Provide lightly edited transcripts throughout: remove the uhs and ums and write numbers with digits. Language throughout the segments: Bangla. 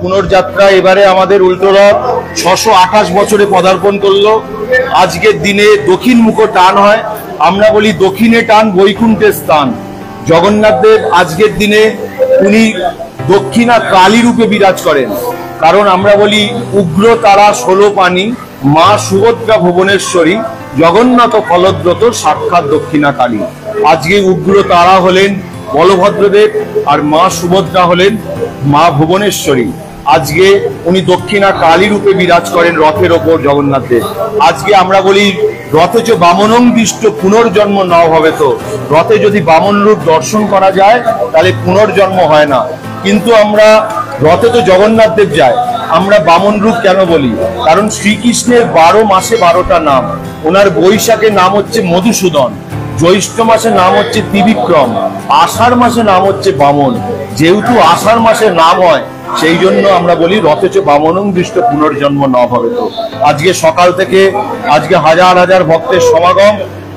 পুনর্যাত্রা এবারে আমাদের উল্টো রথ 628 বছরে পদার্পণ করলো। আজকের দিনে দক্ষিণ মুখ টান হয়, আমরা বলি দক্ষিণে টান বৈকুণ্ঠের স্থান। জগন্নাথ দেব আজকের দিনে উনি দক্ষিণা কালী রূপে বিরাজ করেন, কারণ আমরা বলি উগ্র তারা 16 পানি, মা সুভদ্রা ভুবনেশ্বরী, জগন্নাথ ফলদ্রত সাক্ষাৎ দক্ষিণা কালী। আজকে উগ্র তারা হলেন বলভদ্রদেব আর মা সুভদ্রা হলেন মা ভুবনেশ্বরী। আজকে উনি দক্ষিণা কালী রূপে বিরাজ করেন রথের ওপর জগন্নাথ দেব। আজকে আমরা বলি রথে চ বামনং দৃষ্ট পুনর্জন্ম নাও হবে। তো রথে যদি বামন রূপ দর্শন করা যায় তাহলে পুনর্জন্ম হয় না, কিন্তু আমরা রথে তো জগন্নাথ দেব যায়, আমরা বামন রূপ কেন বলি? কারণ শ্রীকৃষ্ণের 12 মাসে 12টা নাম। ওনার বৈশাখের নাম হচ্ছে মধুসূদন, জ্যৈষ্ঠ মাসের নাম হচ্ছে ত্রিবিক্রম, আষাঢ় মাসের নাম হচ্ছে বামন। যেহেতু আষাঢ় মাসের নাম হয় সেই জন্য আমরা বলি রথেচ বামনং দৃষ্ট পুনর্জন্ম ন হবে। তো আজকে সকাল থেকে আজকে হাজার হাজার ভক্তের সমাগম।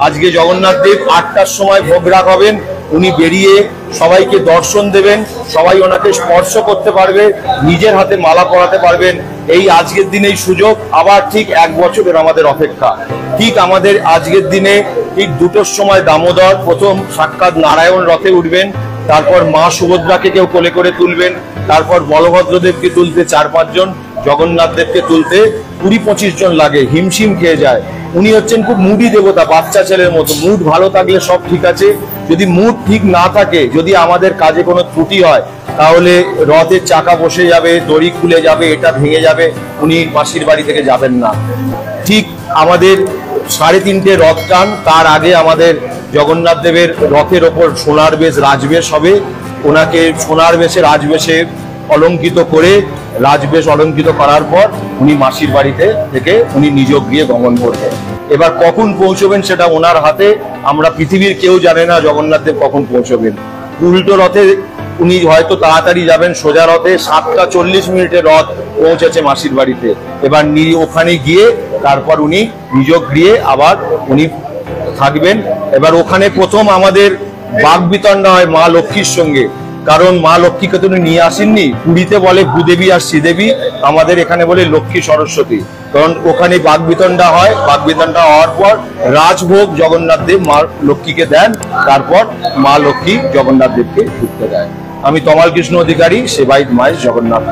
আজকে জগন্নাথ দেব 8টার সময় ভোগ রাখাবেন, উনি বেরিয়ে সবাইকে দর্শন দেবেন, সবাই ওনাকে স্পর্শ করতে পারবে, নিজের হাতে মালা পরাতে পারবেন। এই আজকের দিনেই সুযোগ। আবার ঠিক 1 বছরের আমাদের অপেক্ষা। ঠিক আমাদের আজকের দিনে ঠিক 2টোর সময় দামোদর প্রথম সাক্ষাৎ নারায়ণ রথে উঠবেন, তারপর মা সুভদ্রাকে কেউ কোলে করে তুলবেন, তারপর বলভদ্রদেবকে তুলতে 4-5 জন, জগন্নাথ দেবকে তুলতে 20-25 জন লাগে, হিমশিম খেয়ে যায়। উনি হচ্ছেন খুব মুডি দেবতা, বাচ্চা ছেলের মতো। মুড ভালো থাকলে সব ঠিক আছে, যদি মুড ঠিক না থাকে, যদি আমাদের কাজে কোনো ত্রুটি হয়, তাহলে রথের চাকা বসে যাবে, দড়ি খুলে যাবে, এটা ভেঙে যাবে, উনি মাসির বাড়ি থেকে যাবেন না। ঠিক আমাদের 3:30 রথ টান, তার আগে আমাদের জগন্নাথ দেবের রথের ওপর সোনার বেশ রাজবেশ হবে। ওনাকে সোনার বেশে রাজবেশে অলঙ্কিত করে, রাজবেশ অলঙ্কিত করার পর উনি মাসির বাড়িতে থেকে উনি নিজ গৃহে গমন করবেন। এবার কখন পৌঁছবেন সেটা ওনার হাতে, আমরা পৃথিবীর কেউ জানে না জগন্নাথ দেব কখন পৌঁছবেন। উল্টো রথে উনি হয়তো তাড়াতাড়ি যাবেন, সোজা রথে 7:40 রথ পৌঁছেছে মাসির বাড়িতে। এবার ওখানে গিয়ে তারপর উনি নিজ গৃহে আবার উনি থাকবেন। এবার ওখানে প্রথম আমাদের বাগবিতণ্ডা হয় মা লক্ষ্মীর সঙ্গে, কারণ মা লক্ষ্মীকে তো নিয়ে আসেননি। পুরীতে বলে ভূদেবী আর শ্রীদেবী, আমাদের এখানে বলে লক্ষ্মী সরস্বতী। কারণ ওখানে বাগবিতণ্ডা হয়, বাগবিতণ্ডা হওয়ার পর রাজভোগ জগন্নাথ দেব মা লক্ষ্মীকে দেন, তারপর মা লক্ষ্মী জগন্নাথ দেবকে ঢুকতে দেয়। আমি তমাল কৃষ্ণ অধিকারী, সেবায়িত মায়ের জগন্নাথ।